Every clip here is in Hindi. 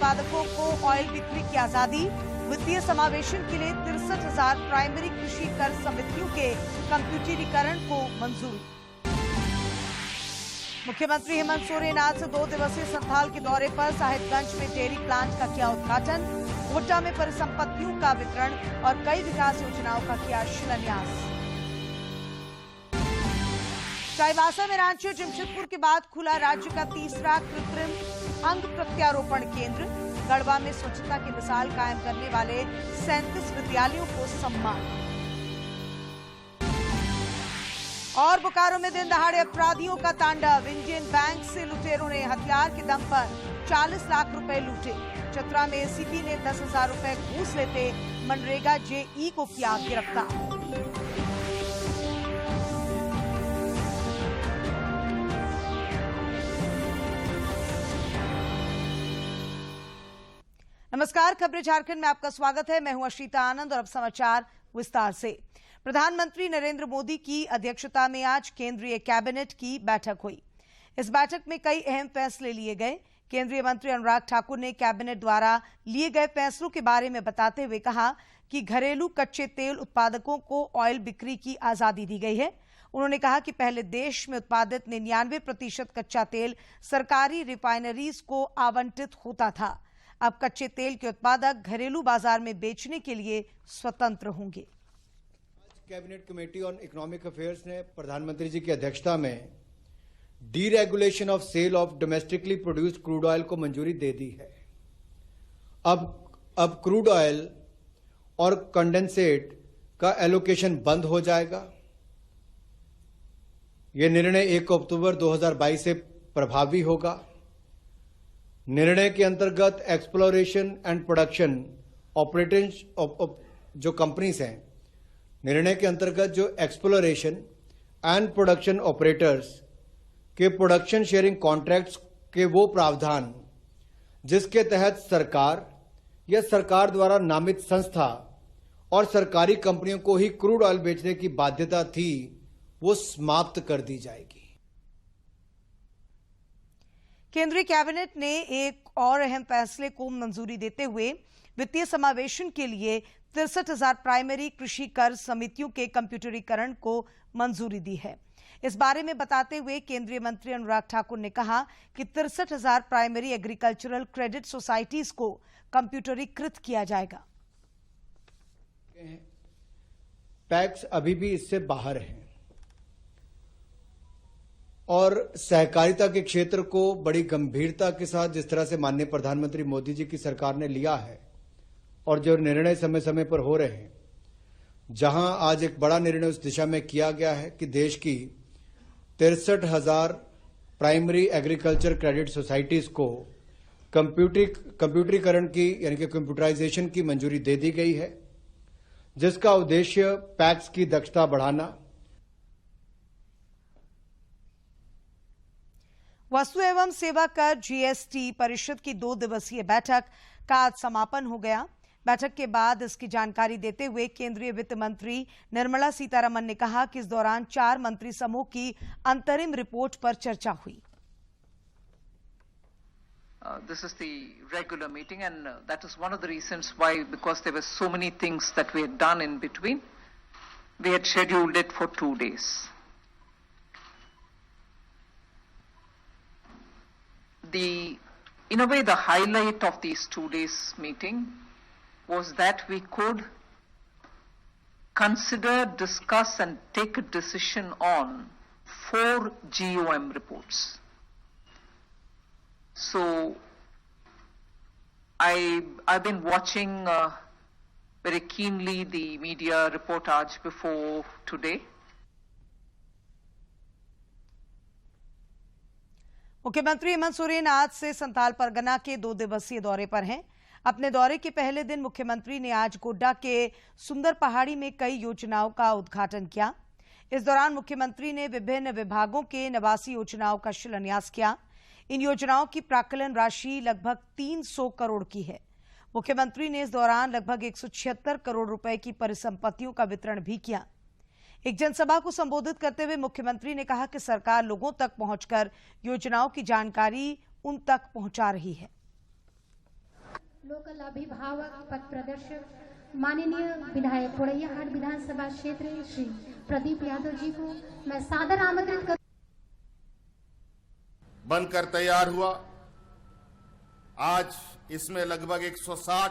उत्पादकों को ऑयल बिक्री की आजादी। वित्तीय समावेशन के लिए 63,000 प्राइमरी कृषि कर समितियों के कंप्यूटरीकरण को मंजूरी। मुख्यमंत्री हेमंत सोरेन आज से 2 दिवसीय संथाल के दौरे पर। साहिबगंज में डेयरी प्लांट का किया उद्घाटन, गोड्डा में परिसंपत्तियों का वितरण और कई विकास योजनाओं का किया शिलान्यास। चाईबासा में रांची और जमशेदपुर के बाद खुला राज्य का तीसरा कृत्रिम अंग प्रत्यारोपण केंद्र। गढ़वा में स्वच्छता की मिसाल कायम करने वाले 37 विद्यालयों को सम्मान। और बोकारो में दिन दहाड़े अपराधियों का तांडव। इंडियन बैंक से लुटेरों ने हथियार के दम पर 40 लाख रुपए लूटे। चतरा में एसीपी ने 10,000 रुपए घूस लेते मनरेगा जेई को किया गिरफ्तार। नमस्कार, खबरें झारखंड में आपका स्वागत है। मैं हूं अश्रिता आनंद और अब समाचार विस्तार से। प्रधानमंत्री नरेंद्र मोदी की अध्यक्षता में आज केंद्रीय कैबिनेट की बैठक हुई। इस बैठक में कई अहम फैसले लिए गए। केंद्रीय मंत्री अनुराग ठाकुर ने कैबिनेट द्वारा लिए गए फैसलों के बारे में बताते हुए कहा कि घरेलू कच्चे तेल उत्पादकों को ऑयल बिक्री की आजादी दी गई है। उन्होंने कहा कि पहले देश में उत्पादित 99% कच्चा तेल सरकारी रिफाइनरीज को आवंटित होता था। अब कच्चे तेल के उत्पादक घरेलू बाजार में बेचने के लिए स्वतंत्र होंगे। Cabinet committee on economic affairs ने प्रधानमंत्री जी की अध्यक्षता में deregulation of sale of domestically produced crude oil को मंजूरी दे दी है। अब क्रूड ऑयल और कंडेंसेट का एलोकेशन बंद हो जाएगा। यह निर्णय 1 अक्टूबर 2022 से प्रभावी होगा। निर्णय के अंतर्गत एक्सप्लोरेशन एंड प्रोडक्शन ऑपरेटर्स जो कंपनीज हैं, निर्णय के अंतर्गत जो एक्सप्लोरेशन एंड प्रोडक्शन ऑपरेटर्स के प्रोडक्शन शेयरिंग कॉन्ट्रैक्ट्स के वो प्रावधान जिसके तहत सरकार या सरकार द्वारा नामित संस्था और सरकारी कंपनियों को ही क्रूड ऑयल बेचने की बाध्यता थी, वो समाप्त कर दी जाएगी। केंद्रीय कैबिनेट ने एक और अहम फैसले को मंजूरी देते हुए वित्तीय समावेशन के लिए 63,000 प्राइमरी कृषि कर समितियों के कंप्यूटरीकरण को मंजूरी दी है। इस बारे में बताते हुए केंद्रीय मंत्री अनुराग ठाकुर ने कहा कि 63,000 प्राइमरी एग्रीकल्चरल क्रेडिट सोसाइटीज को कंप्यूटरीकृत किया जाएगा। पैक्स अभी भी इससे बाहर है और सहकारिता के क्षेत्र को बड़ी गंभीरता के साथ जिस तरह से माननीय प्रधानमंत्री मोदी जी की सरकार ने लिया है और जो निर्णय समय समय पर हो रहे हैं, जहां आज एक बड़ा निर्णय उस दिशा में किया गया है कि देश की 63,000 प्राइमरी एग्रीकल्चर क्रेडिट सोसाइटीज को कंप्यूटरीकरण की यानी कि कंप्यूटराइजेशन की मंजूरी दे दी गई है, जिसका उद्देश्य पैक्स की दक्षता बढ़ाना। वस्तु एवं सेवा कर जीएसटी परिषद की 2 दिवसीय बैठक का आज समापन हो गया। बैठक के बाद इसकी जानकारी देते हुए केंद्रीय वित्त मंत्री निर्मला सीतारमण ने कहा कि इस दौरान 4 मंत्री समूह की अंतरिम रिपोर्ट पर चर्चा हुई। This is the regular meeting and that is one of the reasons why, because there were so many things that we had done in between, we had scheduled it for 2 days. In a way, the highlight of these 2 days meeting was that we could consider, discuss and take a decision on 4 GOM reports. So I've been watching very keenly the media reportage before today. मुख्यमंत्री हेमंत सोरेन आज से संथाल परगना के 2 दिवसीय दौरे पर हैं। अपने दौरे के पहले दिन मुख्यमंत्री ने आज गोड्डा के सुंदर पहाड़ी में कई योजनाओं का उद्घाटन किया। इस दौरान मुख्यमंत्री ने विभिन्न विभागों के 89 योजनाओं का शिलान्यास किया। इन योजनाओं की प्राक्कलन राशि लगभग 300 करोड़ की है। मुख्यमंत्री ने इस दौरान लगभग 176 करोड़ रुपए की परिसंपत्तियों का वितरण भी किया। एक जनसभा को संबोधित करते हुए मुख्यमंत्री ने कहा कि सरकार लोगों तक पहुंचकर योजनाओं की जानकारी उन तक पहुंचा रही है। लोकल अभिभावक पथ प्रदर्शक माननीय विधायक पोड़ैयाहाट विधानसभा क्षेत्र श्री प्रदीप यादव जी को मैं सादर आमंत्रित कर बनकर तैयार हुआ। आज इसमें लगभग 160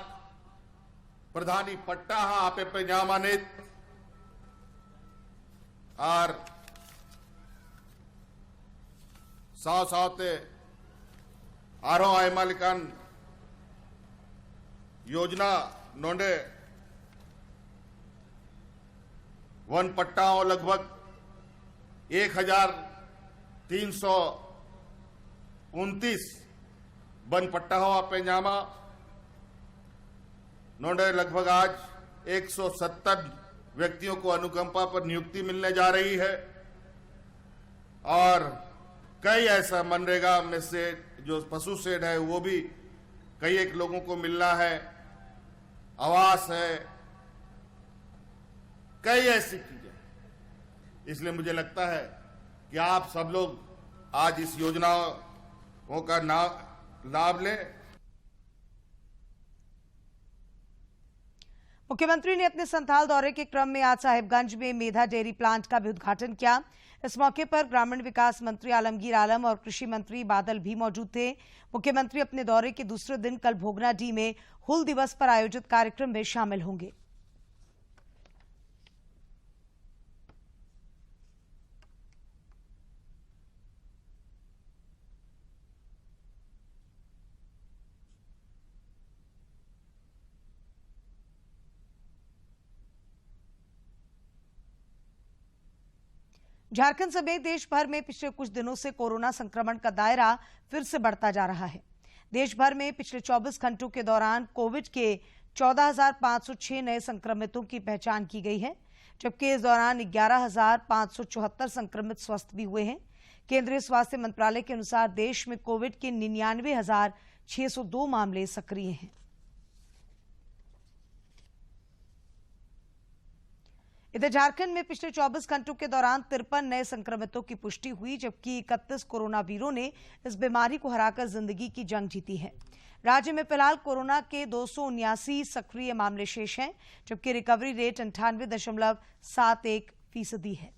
प्रधानी पट्टा आपे पंजामानित और साथ आरो आयमालिकान योजना नोंडे वन पट्टाओं लगभग 1329 वन पट्टा हो पेंजामा नोंडे लगभग आज 170 व्यक्तियों को अनुकंपा पर नियुक्ति मिलने जा रही है और कई ऐसा मनरेगा में से जो पशु शेड है वो भी कई एक लोगों को मिलना है, आवास है, कई ऐसी चीजें। इसलिए मुझे लगता है कि आप सब लोग आज इस योजनाओं का लाभ लें। मुख्यमंत्री ने अपने संथाल दौरे के क्रम में आज साहिबगंज में मेधा डेयरी प्लांट का भी उद्घाटन किया। इस मौके पर ग्रामीण विकास मंत्री आलमगीर आलम और कृषि मंत्री बादल भी मौजूद थे। मुख्यमंत्री अपने दौरे के दूसरे दिन कल भोगनाडीह में हुल दिवस पर आयोजित कार्यक्रम में शामिल होंगे। झारखंड समेत देश भर में पिछले कुछ दिनों से कोरोना संक्रमण का दायरा फिर से बढ़ता जा रहा है। देश भर में पिछले 24 घंटों के दौरान कोविड के 14,506 नए संक्रमितों की पहचान की गई है, जबकि इस दौरान 11,574 संक्रमित स्वस्थ भी हुए हैं। केंद्रीय स्वास्थ्य मंत्रालय के अनुसार देश में कोविड के 99,602 मामले सक्रिय हैं। इधर झारखंड में पिछले 24 घंटों के दौरान 53 नए संक्रमितों की पुष्टि हुई, जबकि 31 कोरोना वीरों ने इस बीमारी को हराकर जिंदगी की जंग जीती है। राज्य में फिलहाल कोरोना के 279 सक्रिय मामले शेष हैं, जबकि रिकवरी रेट 98.71% है।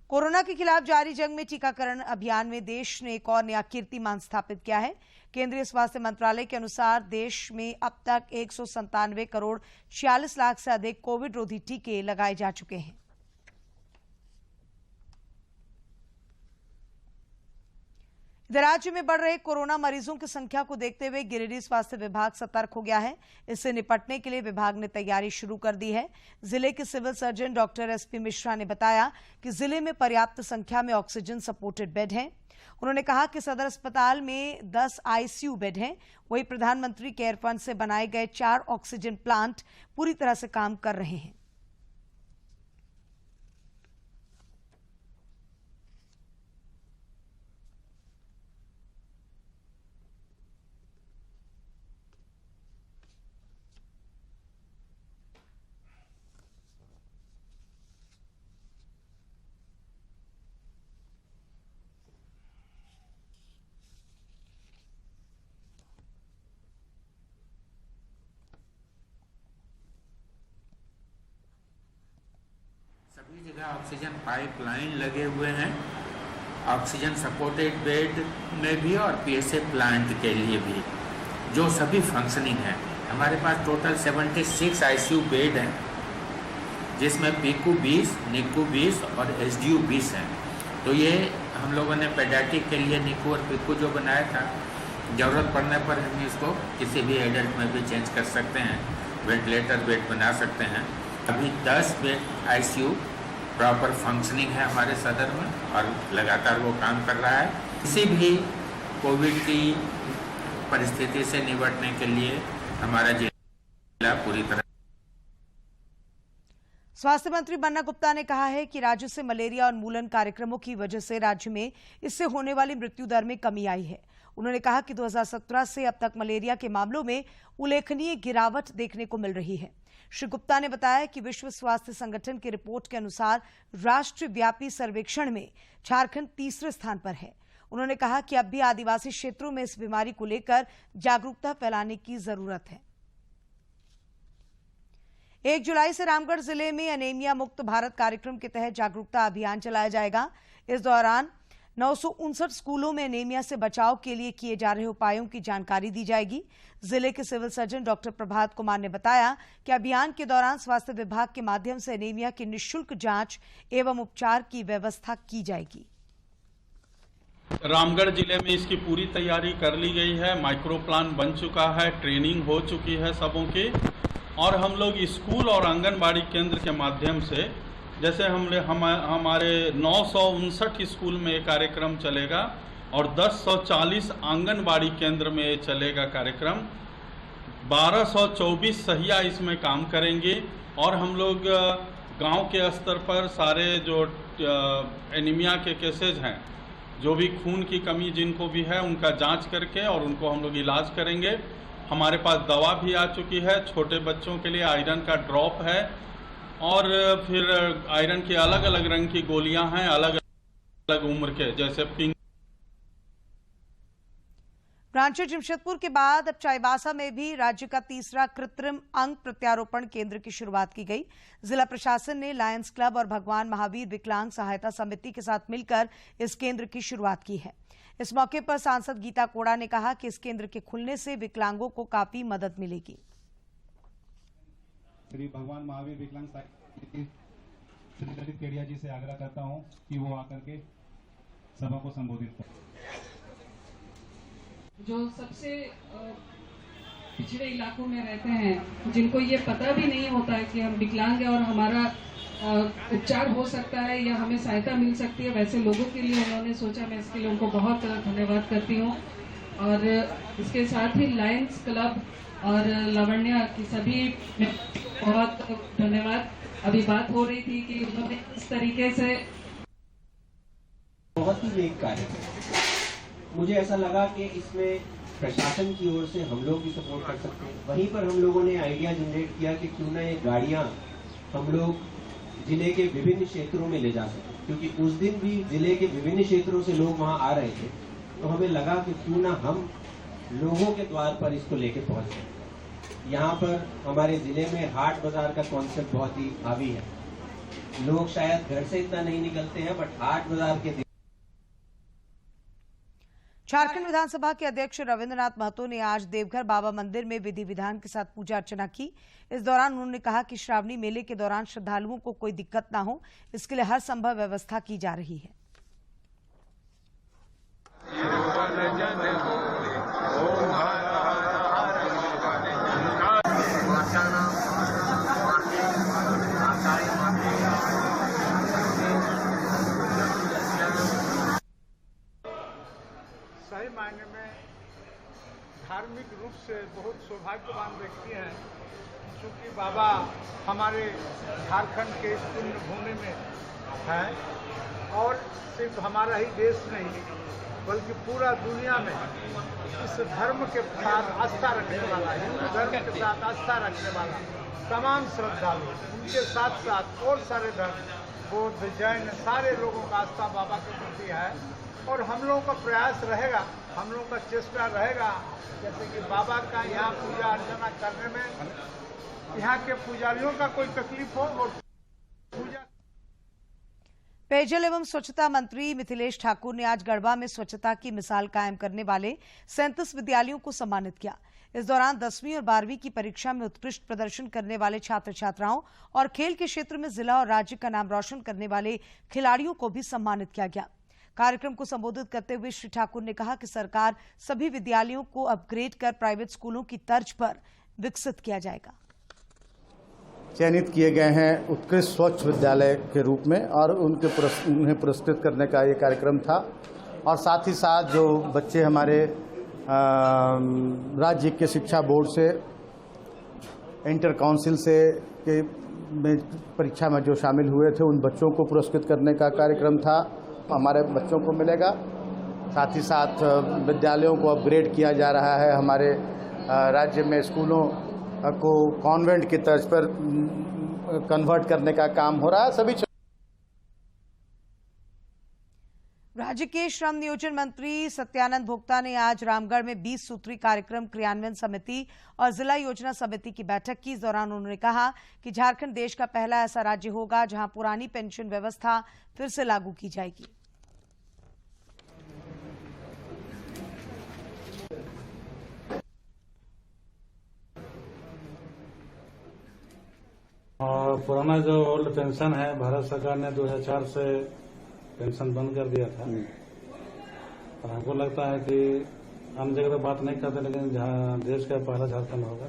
कोरोना के खिलाफ जारी जंग में टीकाकरण अभियान में देश ने एक और नया कीर्तिमान स्थापित किया है। केंद्रीय स्वास्थ्य मंत्रालय के अनुसार देश में अब तक 197 करोड़ 46 लाख से अधिक कोविड रोधी टीके लगाए जा चुके हैं। इधर राज्य में बढ़ रहे कोरोना मरीजों की संख्या को देखते हुए गिरिडीह स्वास्थ्य विभाग सतर्क हो गया है। इससे निपटने के लिए विभाग ने तैयारी शुरू कर दी है। जिले के civil surgeon doctor SP Mishra ने बताया कि जिले में पर्याप्त संख्या में ऑक्सीजन सपोर्टेड बेड हैं। उन्होंने कहा कि सदर अस्पताल में 10 आईसीयू बेड हैं। वहीं प्रधानमंत्री केयर फंड से बनाए गए 4 ऑक्सीजन प्लांट पूरी तरह से काम कर रहे हैं। सभी जगह ऑक्सीजन पाइपलाइन लगे हुए हैं, ऑक्सीजन सपोर्टेड बेड में भी और पीएसए प्लांट के लिए भी, जो सभी फंक्शनिंग है। हमारे पास टोटल 76 आईसीयू बेड हैं, जिसमें पीकू 20, निकू 20 और एसडीयू 20 हैं। तो ये हम लोगों ने पेडियाट्रिक के लिए निकू और पीकू जो बनाया था, ज़रूरत पड़ने पर हम इसको किसी भी एडल्ट में भी चेंज कर सकते हैं, वेंटिलेटर बेड बना सकते हैं। अभी 10 बेड आईसीयू प्रॉपर फंक्शनिंग है हमारे सदर में और लगातार वो काम कर रहा है। किसी भी कोविड की परिस्थिति से निपटने के लिए हमारा जिला पूरी तरह। स्वास्थ्य मंत्री बन्ना गुप्ता ने कहा है कि राज्य से मलेरिया उन्मूलन कार्यक्रमों की वजह से राज्य में इससे होने वाली मृत्यु दर में कमी आई है। उन्होंने कहा कि 2017 से अब तक मलेरिया के मामलों में उल्लेखनीय गिरावट देखने को मिल रही है। श्री गुप्ता ने बताया कि विश्व स्वास्थ्य संगठन की रिपोर्ट के अनुसार राष्ट्रव्यापी सर्वेक्षण में झारखंड तीसरे स्थान पर है। उन्होंने कहा कि अब भी आदिवासी क्षेत्रों में इस बीमारी को लेकर जागरूकता फैलाने की जरूरत है। 1 जुलाई से रामगढ़ जिले में एनीमिया मुक्त भारत कार्यक्रम के तहत जागरूकता अभियान चलाया जाएगा। इस दौरान 959 स्कूलों में एनीमिया से बचाव के लिए किए जा रहे उपायों की जानकारी दी जाएगी। जिले के civil surgeon doctor Prabhat Kumar ने बताया कि अभियान के दौरान स्वास्थ्य विभाग के माध्यम से एनीमिया की निःशुल्क जांच एवं उपचार की व्यवस्था की जाएगी। रामगढ़ जिले में इसकी पूरी तैयारी कर ली गई है। माइक्रो प्लान बन चुका है, ट्रेनिंग हो चुकी है सबों की, और हम लोग स्कूल और आंगनबाड़ी केंद्र के माध्यम से, जैसे हमारे 959 स्कूल में ये कार्यक्रम चलेगा और 1040 आंगनबाड़ी केंद्र में ये चलेगा कार्यक्रम। 1224 सहिया इसमें काम करेंगे और हम लोग गांव के स्तर पर सारे जो एनीमिया के केसेज हैं, जो भी खून की कमी जिनको भी है, उनका जांच करके और उनको हम लोग इलाज करेंगे। हमारे पास दवा भी आ चुकी है। छोटे बच्चों के लिए आयरन का ड्रॉप है और फिर आयरन की अलग अलग रंग की गोलियां हैं, अलग अलग उम्र के, जैसे पिंक। रांची जमशेदपुर के बाद अब चाईबासा में भी राज्य का तीसरा कृत्रिम अंग प्रत्यारोपण केंद्र की शुरुआत की गई। जिला प्रशासन ने लायंस क्लब और भगवान महावीर विकलांग सहायता समिति के साथ मिलकर इस केंद्र की शुरुआत की है। इस मौके पर सांसद गीता कोड़ा ने कहा कि इस केंद्र के खुलने से विकलांगों को काफी मदद मिलेगी। श्री भगवान महावीर विकलांग समिति श्री ललित केडिया जी से आग्रह करता हूं कि वो आकर के सभा को संबोधित करें। जो सबसे पिछड़े इलाकों में रहते हैं, जिनको ये पता भी नहीं होता है कि हम विकलांग हैं और हमारा उपचार हो सकता है या हमें सहायता मिल सकती है, वैसे लोगों के लिए उन्होंने सोचा। मैं इसके लिए उनको बहुत धन्यवाद करती हूँ। और इसके साथ ही लायंस क्लब और लावण्या की सभी बहुत धन्यवाद। अभी बात हो रही थी कि उन्होंने इस तरीके से बहुत ही नेक कार्य। मुझे ऐसा लगा कि इसमें प्रशासन की ओर से हम लोग भी सपोर्ट कर सकते हैं। वहीं पर हम लोगों ने आइडिया जनरेट किया कि क्यों ना ये गाड़ियां हम लोग जिले के विभिन्न क्षेत्रों में ले जा सकें, क्योंकि उस दिन भी जिले के विभिन्न क्षेत्रों से लोग वहां आ रहे थे। तो हमें लगा कि क्यों ना हम लोगों के द्वार पर इसको लेके पहुंच जाए। यहाँ पर हमारे जिले में हाट बाजार का कॉन्सेप्ट बहुत ही हावी है। लोग शायद घर से इतना नहीं निकलते हैं, बट हाट बाजार के झारखंड विधानसभा के अध्यक्ष रविंद्रनाथ महतो ने आज देवघर बाबा मंदिर में विधि विधान के साथ पूजा अर्चना की। इस दौरान उन्होंने कहा कि श्रावणी मेले के दौरान श्रद्धालुओं को कोई दिक्कत न हो, इसके लिए हर संभव व्यवस्था की जा रही है। सही मायने में धार्मिक रूप से बहुत सौभाग्यवान व्यक्ति हैं, क्योंकि बाबा हमारे झारखंड के इस पुण्य भूमि में है और सिर्फ हमारा ही देश नहीं बल्कि पूरा दुनिया में इस धर्म के साथ आस्था रखने वाला, हिंदू धर्म के साथ आस्था रखने वाला तमाम श्रद्धालु, उनके साथ साथ और सारे धर्म, बौद्ध, जैन, सारे लोगों का आस्था बाबा के प्रति है। और हम लोगों का प्रयास रहेगा, हम लोगों का चेष्टा रहेगा, जैसे कि बाबा का यहाँ पूजा अर्चना करने में यहाँ के पुजारियों का कोई तकलीफ हो और पूजा। पेयजल एवं स्वच्छता मंत्री मिथिलेश ठाकुर ने आज गढ़वा में स्वच्छता की मिसाल कायम करने वाले 37 विद्यालयों को सम्मानित किया। इस दौरान 10वीं और 12वीं की परीक्षा में उत्कृष्ट प्रदर्शन करने वाले छात्र छात्राओं और खेल के क्षेत्र में जिला और राज्य का नाम रोशन करने वाले खिलाड़ियों को भी सम्मानित किया गया। कार्यक्रम को संबोधित करते हुए श्री ठाकुर ने कहा कि सरकार सभी विद्यालयों को अपग्रेड कर प्राइवेट स्कूलों की तर्ज पर विकसित किया जाएगा। चयनित किए गए हैं उत्कृष्ट स्वच्छ विद्यालय के रूप में और उन्हें पुरस्कृत करने का ये कार्यक्रम था। और साथ ही साथ जो बच्चे हमारे राज्य के शिक्षा बोर्ड से, इंटर काउंसिल से के परीक्षा में जो शामिल हुए थे, उन बच्चों को पुरस्कृत करने का कार्यक्रम था। हमारे बच्चों को मिलेगा। साथ ही साथ विद्यालयों को अपग्रेड किया जा रहा है। हमारे राज्य में स्कूलों को कॉन्वेंट की तर्ज पर कन्वर्ट करने का काम हो रहा है। सभी राज्य के श्रम नियोजन मंत्री सत्यानंद भोक्ता ने आज रामगढ़ में 20 सूत्री कार्यक्रम क्रियान्वयन समिति और जिला योजना समिति की बैठक की। इस दौरान उन्होंने कहा कि झारखंड देश का पहला ऐसा राज्य होगा जहां पुरानी पेंशन व्यवस्था फिर से लागू की जाएगी। और पुराना जो ओल्ड पेंशन है, भारत सरकार ने 2004 से पेंशन बंद कर दिया था। और हमको लगता है कि हम जगह तो बात नहीं करते, लेकिन जहाँ देश का पहला झारखंड होगा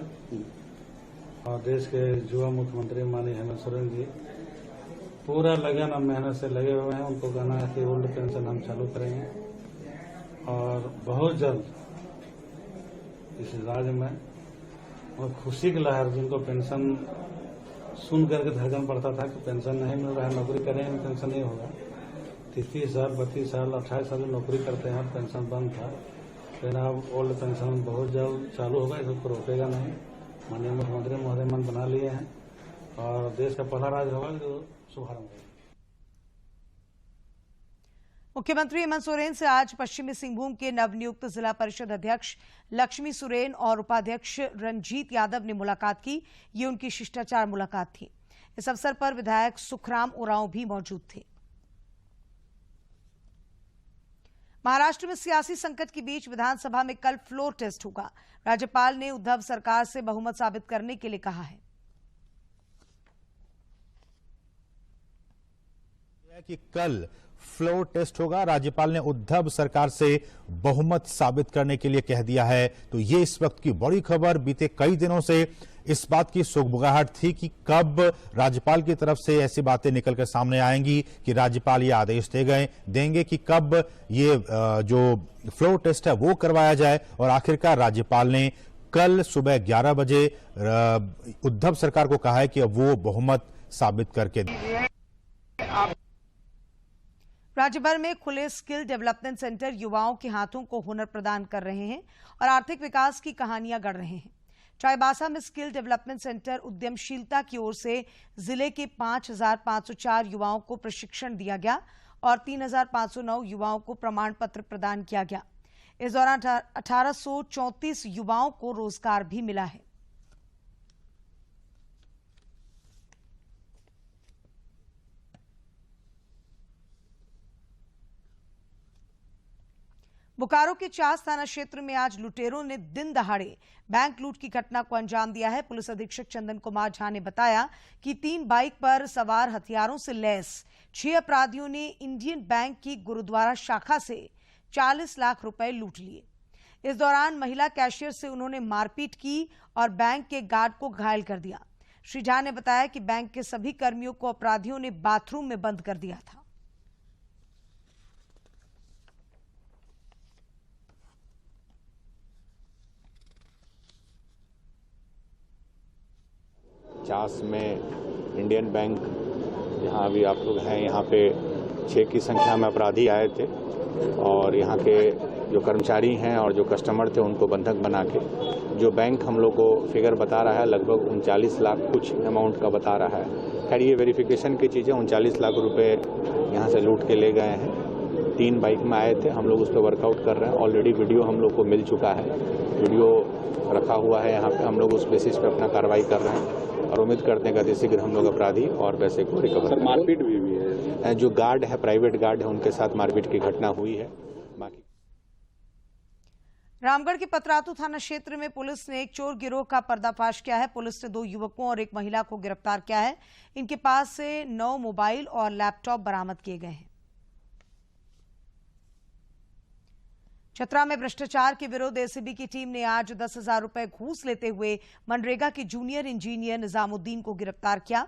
और देश के युवा मुख्यमंत्री माननीय हेमंत सोरेन जी पूरा लगन और मेहनत से लगे हुए हैं। उनको कहना है कि ओल्ड पेंशन हम चालू करेंगे और बहुत जल्द इस राज्य में और खुशी की लहर, जिनको पेंशन सुन करके धड़कन पड़ता था कि पेंशन नहीं मिल रहा है, नौकरी करेंगे पेंशन नहीं होगा। 30 साल 32 साल 28 साल नौकरी करते हैं, पेंशन बंद था। लेकिन अब ओल्ड पेंशन बहुत जल्द चालू होगा, इसको रोकेगा नहीं। माननीय मुख्यमंत्री महोदय मन बना लिए हैं और देश का पहला राज्य होगा जो शुभारंभ होगा। मुख्यमंत्री हेमंत सोरेन से आज पश्चिमी सिंहभूम के नवनियुक्त जिला परिषद अध्यक्ष लक्ष्मी सोरेन और उपाध्यक्ष रंजीत यादव ने मुलाकात की। ये उनकी शिष्टाचार मुलाकात थी। इस अवसर पर विधायक सुखराम उरांव भी मौजूद थे। महाराष्ट्र में सियासी संकट के बीच विधानसभा में कल फ्लोर टेस्ट होगा। राज्यपाल ने उद्धव सरकार से बहुमत साबित करने के लिए कहा है कि कल फ्लोर टेस्ट होगा। राज्यपाल ने उद्धव सरकार से बहुमत साबित करने के लिए कह दिया है। तो ये इस वक्त की बड़ी खबर। बीते कई दिनों से इस बात की सुगबुगाहट थी कि कब राज्यपाल की तरफ से ऐसी बातें निकलकर सामने आएंगी कि राज्यपाल ये आदेश देंगे कि कब ये जो फ्लोर टेस्ट है वो करवाया जाए। और आखिरकार राज्यपाल ने कल सुबह 11 बजे उद्धव सरकार को कहा है कि अब वो बहुमत साबित करके राज्य भर में खुले स्किल डेवलपमेंट सेंटर युवाओं के हाथों को हुनर प्रदान कर रहे हैं और आर्थिक विकास की कहानियां गढ़ रहे हैं। चाईबासा में स्किल डेवलपमेंट सेंटर उद्यमशीलता की ओर से जिले के 5,504 युवाओं को प्रशिक्षण दिया गया और 3,509 युवाओं को प्रमाण पत्र प्रदान किया गया। इस दौरान 1834 युवाओं को रोजगार भी मिला है। बोकारो के चास थाना क्षेत्र में आज लुटेरों ने दिन दहाड़े बैंक लूट की घटना को अंजाम दिया है। पुलिस अधीक्षक चंदन कुमार झा ने बताया कि 3 बाइक पर सवार हथियारों से लैस 6 अपराधियों ने इंडियन बैंक की गुरुद्वारा शाखा से 40 लाख रुपए लूट लिए। इस दौरान महिला कैशियर से उन्होंने मारपीट की और बैंक के गार्ड को घायल कर दिया। श्री झा ने बताया कि बैंक के सभी कर्मियों को अपराधियों ने बाथरूम में बंद कर दिया था। चास में इंडियन बैंक जहां अभी आप लोग हैं, यहाँ पे 6 की संख्या में अपराधी आए थे और यहाँ के जो कर्मचारी हैं और जो कस्टमर थे उनको बंधक बना के जो बैंक हम लोग को फिगर बता रहा है लगभग 39 लाख कुछ अमाउंट का बता रहा है। खैर ये वेरिफिकेशन की चीज़ें 39 लाख रुपए यहाँ से लूट के ले गए हैं। 3 बाइक में आए थे, हम लोग उस पर वर्कआउट कर रहे हैं। ऑलरेडी वीडियो हम लोग को मिल चुका है, वीडियो रखा हुआ है यहाँ पे। हम लोग उस बेसिस पे अपना कार्रवाई कर रहे हैं और उम्मीद करते हैं कि अति शीघ्र हम लोग अपराधी और पैसे को रिकवर करें। मारपीट भी है, जो गार्ड है, प्राइवेट गार्ड है, उनके साथ मारपीट की घटना हुई है। बाकी रामगढ़ के पतरातू थाना क्षेत्र में पुलिस ने एक चोर गिरोह का पर्दाफाश किया है। पुलिस ने 2 युवकों और एक महिला को गिरफ्तार किया है। इनके पास से 9 मोबाइल और लैपटॉप बरामद किए गए हैं। चतरा में भ्रष्टाचार के विरुद्ध एसीबी की टीम ने आज 10,000 रुपए घूस लेते हुए मनरेगा के जूनियर इंजीनियर निजामुद्दीन को गिरफ्तार किया।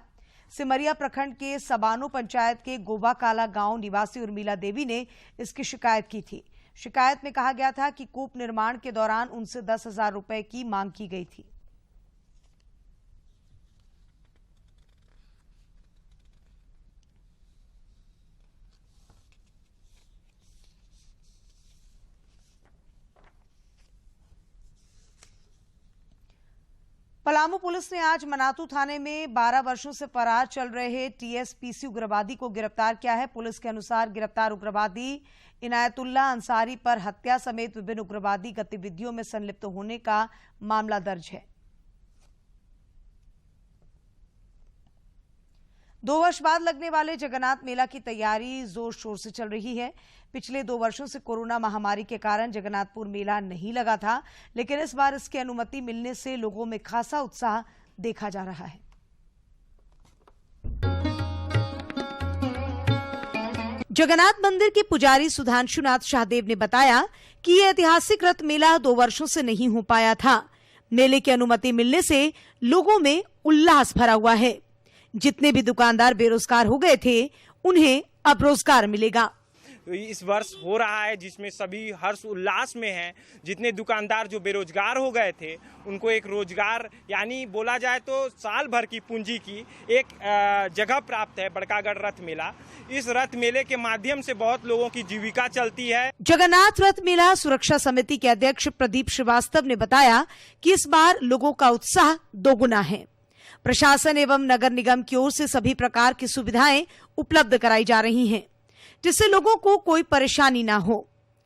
सिमरिया प्रखंड के सबानो पंचायत के गोबा काला गांव निवासी उर्मिला देवी ने इसकी शिकायत की थी। शिकायत में कहा गया था कि कूप निर्माण के दौरान उनसे 10,000 रुपए की मांग की गई थी। पलामू पुलिस ने आज मनातू थाने में 12 वर्षों से फरार चल रहे टीएसपीसी उग्रवादी को गिरफ्तार किया है। पुलिस के अनुसार गिरफ्तार उग्रवादी इनायतुल्लाह अंसारी पर हत्या समेत विभिन्न उग्रवादी गतिविधियों में संलिप्त होने का मामला दर्ज है। 2 वर्ष बाद लगने वाले जगन्नाथ मेला की तैयारी जोर शोर से चल रही है। पिछले 2 वर्षों से कोरोना महामारी के कारण जगन्नाथपुर मेला नहीं लगा था, लेकिन इस बार इसकी अनुमति मिलने से लोगों में खासा उत्साह देखा जा रहा है। जगन्नाथ मंदिर के पुजारी सुधांशुनाथ शाहदेव ने बताया कि ये ऐतिहासिक रथ मेला 2 वर्षों से नहीं हो पाया था। मेले की अनुमति मिलने से लोगों में उल्लास भरा हुआ है। जितने भी दुकानदार बेरोजगार हो गए थे, उन्हें अब रोजगार मिलेगा। इस वर्ष हो रहा है जिसमें सभी हर्ष उल्लास में हैं। जितने दुकानदार जो बेरोजगार हो गए थे उनको एक रोजगार, यानी बोला जाए तो साल भर की पूंजी की एक जगह प्राप्त है बड़कागढ़ रथ मेला। इस रथ मेले के माध्यम से बहुत लोगों की जीविका चलती है। जगन्नाथ रथ मेला सुरक्षा समिति के अध्यक्ष प्रदीप श्रीवास्तव ने बताया कि इस बार लोगों का उत्साह दोगुना है। प्रशासन एवं नगर निगम की ओर से सभी प्रकार की सुविधाएं उपलब्ध कराई जा रही हैं, जिससे लोगों को कोई परेशानी ना हो।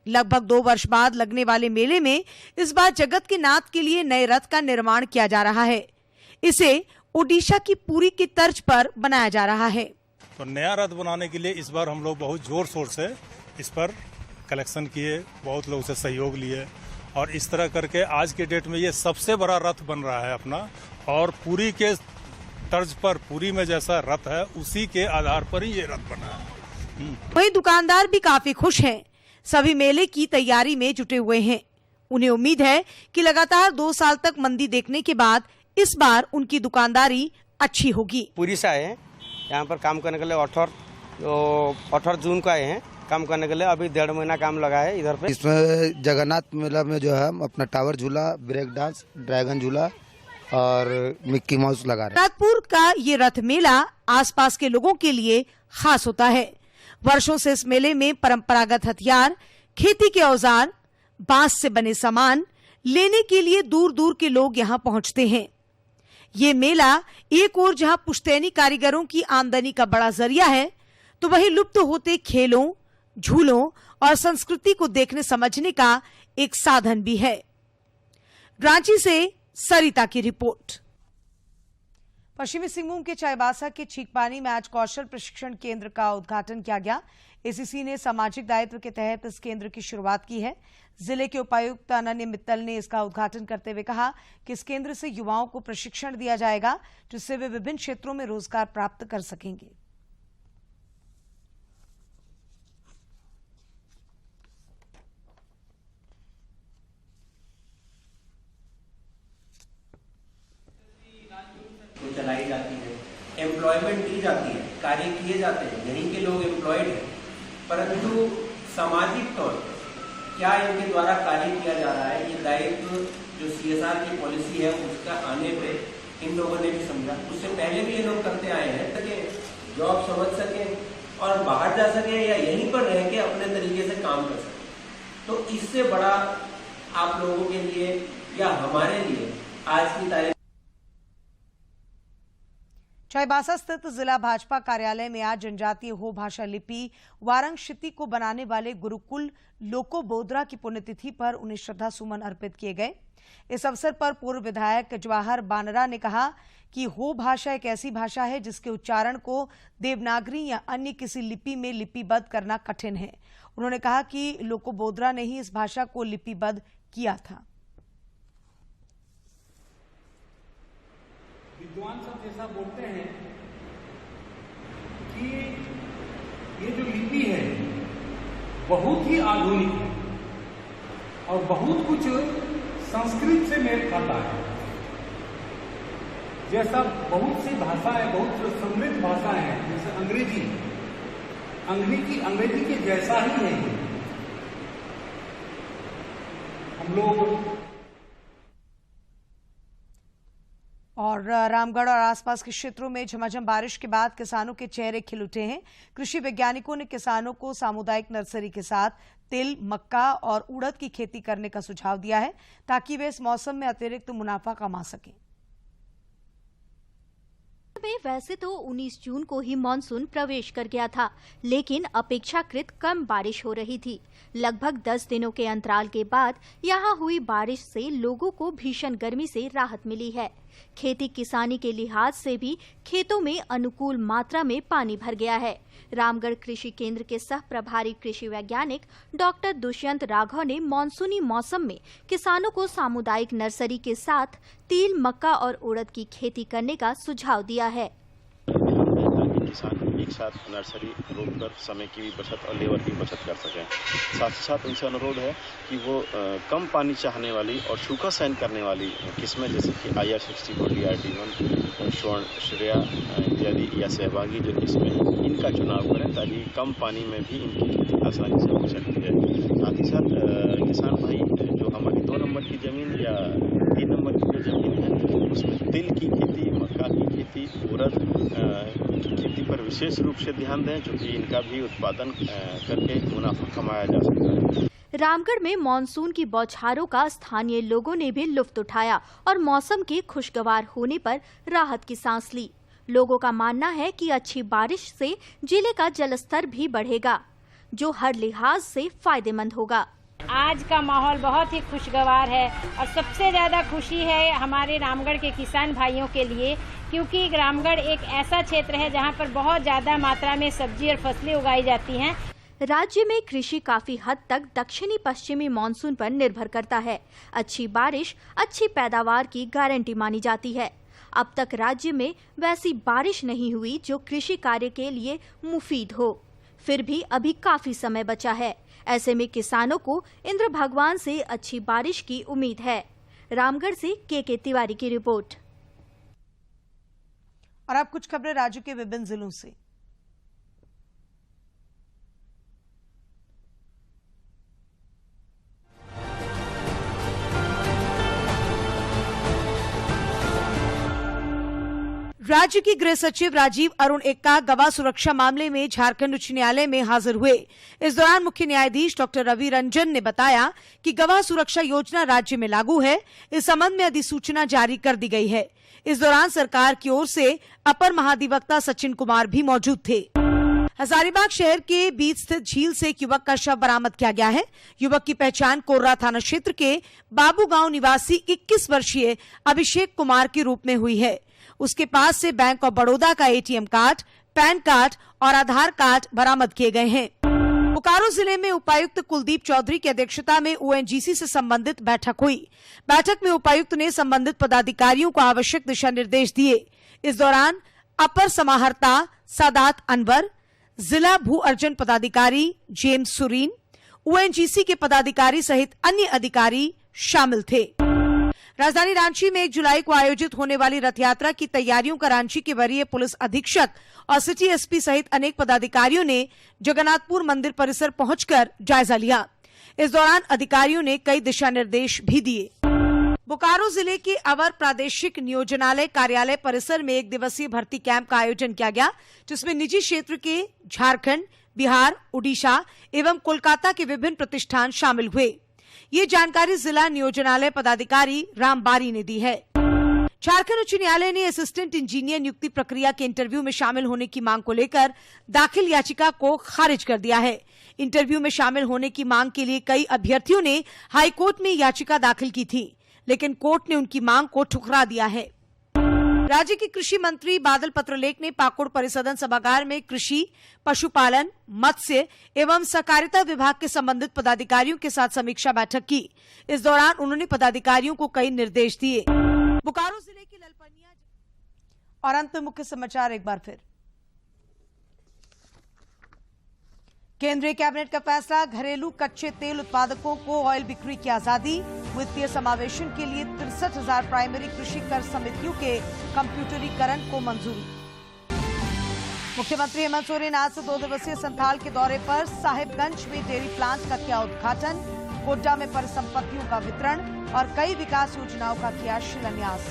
लगभग 2 वर्ष बाद लगने वाले मेले में इस बार जगत के नाथ के लिए नए रथ का निर्माण किया जा रहा है। इसे ओडिशा की पुरी की तर्ज पर बनाया जा रहा है। तो नया रथ बनाने के लिए इस बार हम लोग बहुत जोर शोर से इस पर कलेक्शन किए, बहुत लोग से सहयोग लिए और इस तरह करके आज के डेट में ये सबसे बड़ा रथ बन रहा है अपना। और पुरी के तर्ज पर, पुरी में जैसा रथ है उसी के आधार पर ही ये रथ बना है। वहीं दुकानदार भी काफी खुश हैं। सभी मेले की तैयारी में जुटे हुए हैं। उन्हें उम्मीद है कि लगातार 2 साल तक मंदी देखने के बाद इस बार उनकी दुकानदारी अच्छी होगी। पुरी से आए हैं यहाँ पर काम करने के लिए। 18 जून को आए हैं काम करने के लिए। अभी 1.5 महीना काम लगा है इधर पे। इसमें जगन्नाथ मेला में जो है अपना टावर झूला, ब्रेक डांस, ड्रैगन झूला और मिक्की माउस लगा रहे हैं। जगन्नाथपुर का ये रथ मेला आसपास के लोगों के लिए खास होता है। वर्षों से इस मेले में परंपरागत हथियार, खेती के औजार, बांस से बने सामान लेने के लिए दूर दूर के लोग यहाँ पहुँचते हैं। ये मेला एक ओर जहाँ पुश्तैनी कारीगरों की आमदनी का बड़ा जरिया है, तो वहीं लुप्त होते खेलों, झूलों और संस्कृति को देखने समझने का एक साधन भी है। रांची से सरिता की रिपोर्ट। पश्चिमी सिंहभूम के चाईबासा के छीकपानी में आज कौशल प्रशिक्षण केंद्र का उद्घाटन किया गया। एसीसी ने सामाजिक दायित्व के तहत इस केंद्र की शुरुआत की है। जिले के उपायुक्त अनन्य मित्तल ने इसका उद्घाटन करते हुए कहा कि इस केंद्र से युवाओं को प्रशिक्षण दिया जाएगा, जिससे वे विभिन्न क्षेत्रों में रोजगार प्राप्त कर सकेंगे। चलाई जाती है, एम्प्लॉयमेंट दी जाती है, कार्य किए जाते हैं, यहीं के लोग एम्प्लॉयड हैं, परंतु सामाजिक तौर पर क्या इनके द्वारा कार्य किया जा रहा है, ये दायित्व जो CSR की पॉलिसी है उसका आने पे इन लोगों ने भी समझा। उससे पहले भी ये लोग करते आए हैं ताकि जॉब समझ सकें और बाहर जा सकें या यहीं पर रह के अपने तरीके से काम कर सकें। तो इससे बड़ा आप लोगों के लिए या हमारे लिए आज की तारीख। चाईबासा स्थित जिला भाजपा कार्यालय में आज जनजातीय हो भाषा लिपि वारंगक्षिति को बनाने वाले गुरुकुल लोको बोद्रा की पुण्यतिथि पर उन्हें श्रद्धा सुमन अर्पित किए गए। इस अवसर पर पूर्व विधायक जवाहर बानरा ने कहा कि हो भाषा एक ऐसी भाषा है जिसके उच्चारण को देवनागरी या अन्य किसी लिपि में लिपिबद्ध करना कठिन है। उन्होंने कहा कि लोको बोद्रा ने ही इस भाषा को लिपिबद्ध किया था। विद्वान सब जैसा बोलते हैं कि ये जो लिपि है बहुत ही आधुनिक है और बहुत कुछ संस्कृत से मेल खाता है। जैसा बहुत सी भाषाएं, बहुत समृद्ध भाषाएं हैं, जैसे अंग्रेजी के जैसा ही है। हम लोग और रामगढ़ और आसपास के क्षेत्रों में झमाझम बारिश के बाद किसानों के चेहरे खिल उठे हैं। कृषि वैज्ञानिकों ने किसानों को सामुदायिक नर्सरी के साथ तिल, मक्का और उड़द की खेती करने का सुझाव दिया है, ताकि वे इस मौसम में अतिरिक्त मुनाफा कमा सकें। में वैसे तो 19 जून को ही मानसून प्रवेश कर गया था, लेकिन अपेक्षाकृत कम बारिश हो रही थी। लगभग 10 दिनों के अंतराल के बाद यहां हुई बारिश से लोगों को भीषण गर्मी से राहत मिली है। खेती किसानी के लिहाज से भी खेतों में अनुकूल मात्रा में पानी भर गया है। रामगढ़ कृषि केंद्र के सह प्रभारी कृषि वैज्ञानिक डॉक्टर दुष्यंत राघव ने मानसूनी मौसम में किसानों को सामुदायिक नर्सरी के साथ तिल, मक्का और उड़द की खेती करने का सुझाव दिया है। ताकि किसान एक साथ नर्सरी रोककर समय की भी बचत और लेबर की बचत कर सकें। साथ ही साथ उनसे अनुरोध है कि वो कम पानी चाहने वाली और सूखा सहन करने वाली किस्में जैसे कि IR64, DRT1, स्वर्ण, श्रेया इत्यादि या सहभागी जो किस्में, इनका चुनाव करें ताकि कम पानी में भी इनकी खेती आसानी से हो सकती है। साथ ही साथ किसान भाई जो हमारी 2 नंबर की जमीन या 3 नंबर की जो जमीन है उसमें तिल की खेती, मक्का की खेती, उड़द की खेती पर विशेष रूप से ध्यान दें, क्योंकि इनका भी उत्पादन करके मुनाफा कमाया जा सकता है। रामगढ़ में मानसून की बौछारों का स्थानीय लोगों ने भी लुत्फ उठाया और मौसम के खुशगवार होने पर राहत की सांस ली। लोगों का मानना है कि अच्छी बारिश से जिले का जलस्तर भी बढ़ेगा, जो हर लिहाज से फायदेमंद होगा। आज का माहौल बहुत ही खुशगवार है और सबसे ज़्यादा खुशी है हमारे रामगढ़ के किसान भाइयों के लिए, क्योंकि रामगढ़ एक ऐसा क्षेत्र है जहां पर बहुत ज़्यादा मात्रा में सब्जी और फसलें उगाई जाती हैं। राज्य में कृषि काफी हद तक दक्षिणी पश्चिमी मानसून पर निर्भर करता है। अच्छी बारिश अच्छी पैदावार की गारंटी मानी जाती है। अब तक राज्य में वैसी बारिश नहीं हुई जो कृषि कार्य के लिए मुफीद हो। फिर भी अभी काफी समय बचा है। ऐसे में किसानों को इंद्र भगवान से अच्छी बारिश की उम्मीद है। रामगढ़ से के तिवारी की रिपोर्ट। और अब कुछ खबरें राज्य के विभिन्न जिलों से। राज्य की गृह सचिव राजीव अरुण एक्का गवाह सुरक्षा मामले में झारखंड उच्च न्यायालय में हाजिर हुए। इस दौरान मुख्य न्यायाधीश डॉक्टर रवि रंजन ने बताया कि गवाह सुरक्षा योजना राज्य में लागू है। इस संबंध में अधिसूचना जारी कर दी गई है। इस दौरान सरकार की ओर से अपर महाधिवक्ता सचिन कुमार भी मौजूद थे। हजारीबाग शहर के बीच स्थित झील से एक युवक का शव बरामद किया गया है। युवक की पहचान कोर्रा थाना क्षेत्र के बाबू गांव निवासी 21 वर्षीय अभिषेक कुमार के रूप में हुई है। उसके पास से बैंक ऑफ बड़ौदा का ATM कार्ड, पैन कार्ड और आधार कार्ड बरामद किए गए हैं। बोकारो जिले में उपायुक्त कुलदीप चौधरी की अध्यक्षता में ONGC से संबंधित बैठक हुई। बैठक में उपायुक्त ने संबंधित पदाधिकारियों को आवश्यक दिशा निर्देश दिए। इस दौरान अपर समाहर्ता सादात अनवर, जिला भू अर्जन पदाधिकारी जेम्स सुरीन, ONGC के पदाधिकारी सहित अन्य अधिकारी शामिल थे। राजधानी रांची में 1 जुलाई को आयोजित होने वाली रथ यात्रा की तैयारियों का रांची के वरीय पुलिस अधीक्षक और सिटी SP सहित अनेक पदाधिकारियों ने जगन्नाथपुर मंदिर परिसर पहुंचकर जायजा लिया। इस दौरान अधिकारियों ने कई दिशा निर्देश भी दिए। बोकारो जिले के अवर प्रादेशिक नियोजनालय कार्यालय परिसर में 1 दिवसीय भर्ती कैंप का आयोजन किया गया, जिसमें निजी क्षेत्र के झारखंड, बिहार, उड़ीसा एवं कोलकाता के विभिन्न प्रतिष्ठान शामिल हुए। ये जानकारी जिला नियोजनालय पदाधिकारी रामबारी ने दी है। झारखंड उच्च न्यायालय ने असिस्टेंट इंजीनियर नियुक्ति प्रक्रिया के इंटरव्यू में शामिल होने की मांग को लेकर दाखिल याचिका को खारिज कर दिया है। इंटरव्यू में शामिल होने की मांग के लिए कई अभ्यर्थियों ने हाईकोर्ट में याचिका दाखिल की थी, लेकिन कोर्ट ने उनकी मांग को ठुकरा दिया है। राज्य के कृषि मंत्री बादल पत्रलेख ने पाकुड़ परिसदन सभागार में कृषि, पशुपालन, मत्स्य एवं सहकारिता विभाग के संबंधित पदाधिकारियों के साथ समीक्षा बैठक की। इस दौरान उन्होंने पदाधिकारियों को कई निर्देश दिए। बोकारो जिले की ललपनिया और अंत में मुख्य समाचार एक बार फिर। केंद्रीय कैबिनेट का फैसला, घरेलू कच्चे तेल उत्पादकों को ऑयल बिक्री की आजादी। वित्तीय समावेशन के लिए 63,000 प्राइमरी कृषि कर समितियों के कंप्यूटरीकरण को मंजूरी। मुख्यमंत्री हेमंत सोरेन आज से 2 दिवसीय संथाल के दौरे पर। साहिबगंज में डेयरी प्लांट का किया उद्घाटन, गोड्डा में परिसंपत्तियों का वितरण और कई विकास योजनाओं का किया शिलान्यास।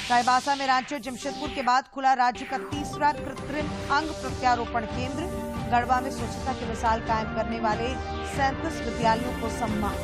चाईबासा में रांची और जमशेदपुर के बाद खुला राज्य का 3रा कृत्रिम अंग प्रत्यारोपण केंद्र। गढ़वा में स्वच्छता की मिसाल कायम करने वाले 37 विद्यालयों को सम्मान।